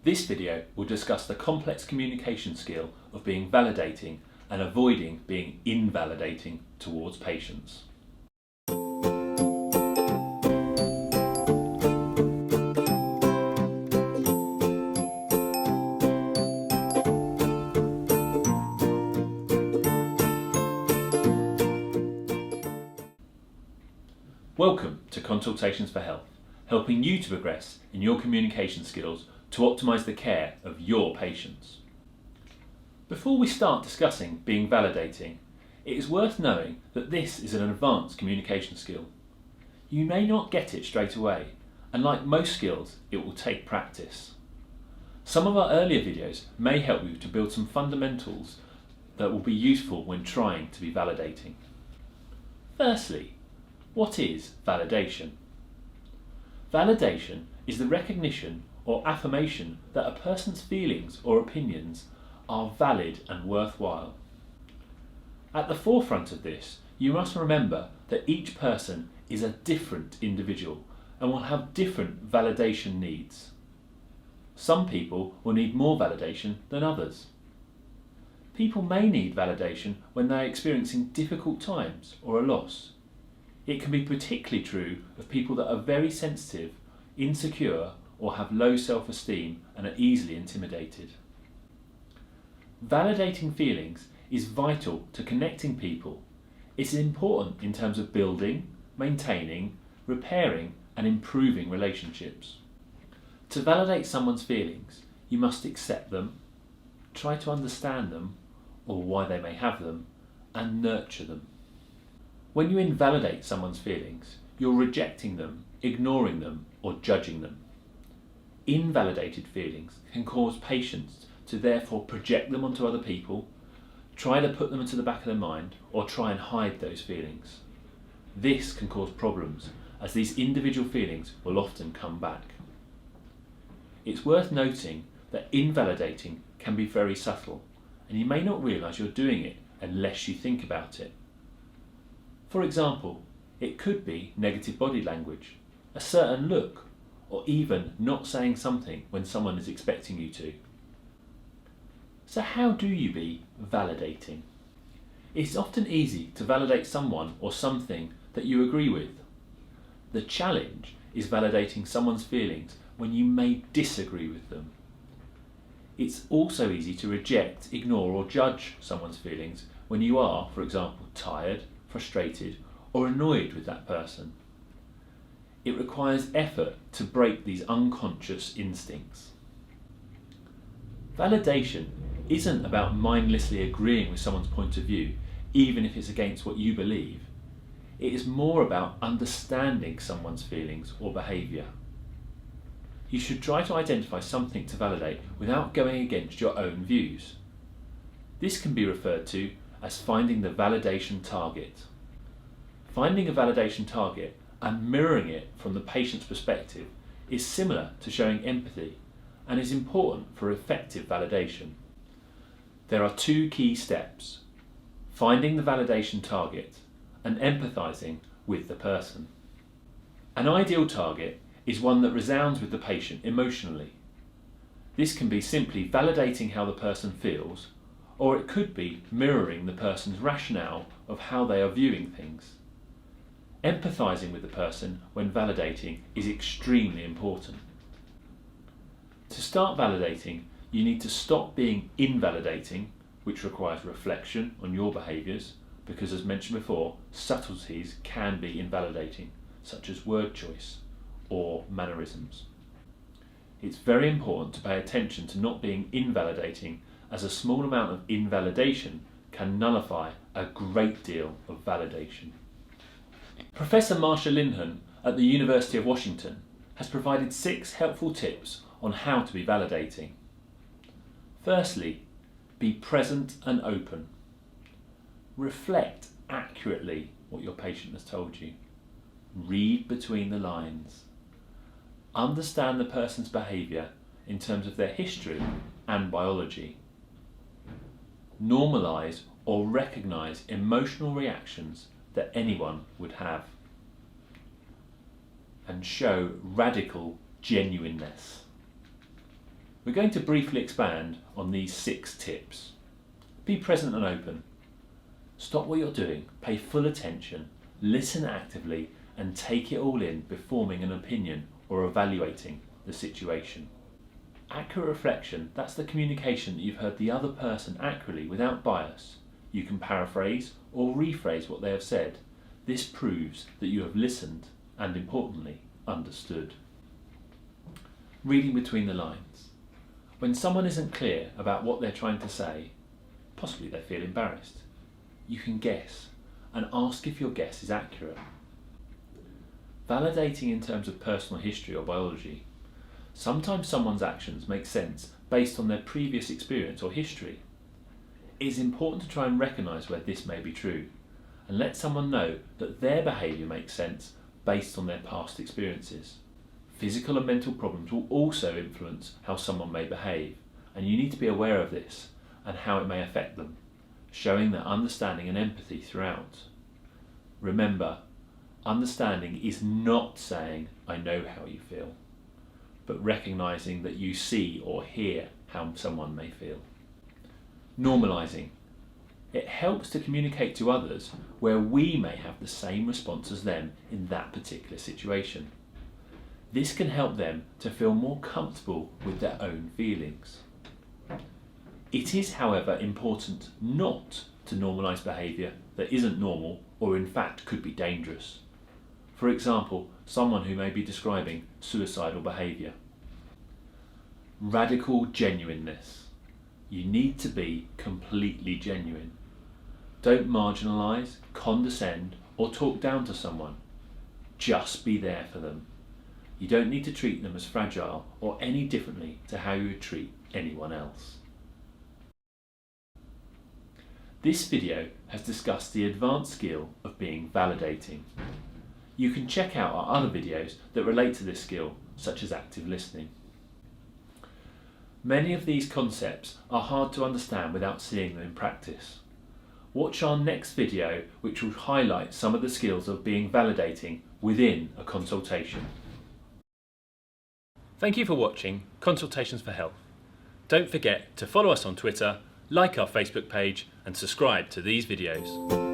This video will discuss the complex communication skill of being validating and avoiding being invalidating towards patients. Welcome to Consultations for Health, helping you to progress in your communication skills to optimise the care of your patients. Before we start discussing being validating, it is worth knowing that this is an advanced communication skill. You may not get it straight away, and like most skills, it will take practice. Some of our earlier videos may help you to build some fundamentals that will be useful when trying to be validating. Firstly, what is validation? Validation is the recognition or affirmation that a person's feelings or opinions are valid and worthwhile. At the forefront of this, you must remember that each person is a different individual and will have different validation needs. Some people will need more validation than others. People may need validation when they are experiencing difficult times or a loss. It can be particularly true of people that are very sensitive, insecure, or have low self-esteem and are easily intimidated. Validating feelings is vital to connecting people. It's important in terms of building, maintaining, repairing, and improving relationships. To validate someone's feelings, you must accept them, try to understand them, or why they may have them, and nurture them. When you invalidate someone's feelings, you're rejecting them, ignoring them, or judging them. Invalidated feelings can cause patients to therefore project them onto other people, try to put them into the back of their mind, or try and hide those feelings. This can cause problems, as these individual feelings will often come back. It's worth noting that invalidating can be very subtle, and you may not realise you're doing it unless you think about it. For example, it could be negative body language, a certain look, or even not saying something when someone is expecting you to. So how do you be validating? It's often easy to validate someone or something that you agree with. The challenge is validating someone's feelings when you may disagree with them. It's also easy to reject, ignore, or judge someone's feelings when you are, for example, tired, frustrated, or annoyed with that person. It requires effort to break these unconscious instincts. Validation isn't about mindlessly agreeing with someone's point of view, even if it's against what you believe. It is more about understanding someone's feelings or behaviour. You should try to identify something to validate without going against your own views. This can be referred to as finding the validation target. Finding a validation target and mirroring it from the patient's perspective is similar to showing empathy and is important for effective validation. There are two key steps: finding the validation target and empathising with the person. An ideal target is one that resounds with the patient emotionally. This can be simply validating how the person feels, or it could be mirroring the person's rationale of how they are viewing things. Empathising with the person when validating is extremely important. To start validating, you need to stop being invalidating, which requires reflection on your behaviours, because as mentioned before, subtleties can be invalidating, such as word choice or mannerisms. It's very important to pay attention to not being invalidating, as a small amount of invalidation can nullify a great deal of validation. Professor Marsha Linehan at the University of Washington has provided 6 helpful tips on how to be validating. Firstly, be present and open. Reflect accurately what your patient has told you. Read between the lines. Understand the person's behaviour in terms of their history and biology. Normalise or recognise emotional reactions that anyone would have. And show radical genuineness. We're going to briefly expand on these 6 tips. Be present and open. Stop what you're doing, pay full attention, listen actively, and take it all in before forming an opinion or evaluating the situation. Accurate reflection, that's the communication that you've heard the other person accurately without bias. You can paraphrase or rephrase what they have said. This proves that you have listened and, importantly, understood. Reading between the lines. When someone isn't clear about what they're trying to say, possibly they feel embarrassed, you can guess and ask if your guess is accurate. Validating in terms of personal history or biology. Sometimes someone's actions make sense based on their previous experience or history. It is important to try and recognise where this may be true and let someone know that their behaviour makes sense based on their past experiences. Physical and mental problems will also influence how someone may behave, and you need to be aware of this and how it may affect them, showing their understanding and empathy throughout. Remember, understanding is not saying, "I know how you feel," but recognising that you see or hear how someone may feel. Normalising. It helps to communicate to others where we may have the same response as them in that particular situation. This can help them to feel more comfortable with their own feelings. It is, however, important not to normalise behaviour that isn't normal or in fact could be dangerous. For example, someone who may be describing suicidal behaviour. Radical genuineness. You need to be completely genuine. Don't marginalise, condescend, or talk down to someone. Just be there for them. You don't need to treat them as fragile or any differently to how you would treat anyone else. This video has discussed the advanced skill of being validating. You can check out our other videos that relate to this skill, such as active listening. Many of these concepts are hard to understand without seeing them in practice. Watch our next video, which will highlight some of the skills of being validating within a consultation. Thank you for watching Consultations for Health. Don't forget to follow us on Twitter, like our Facebook page, and subscribe to these videos.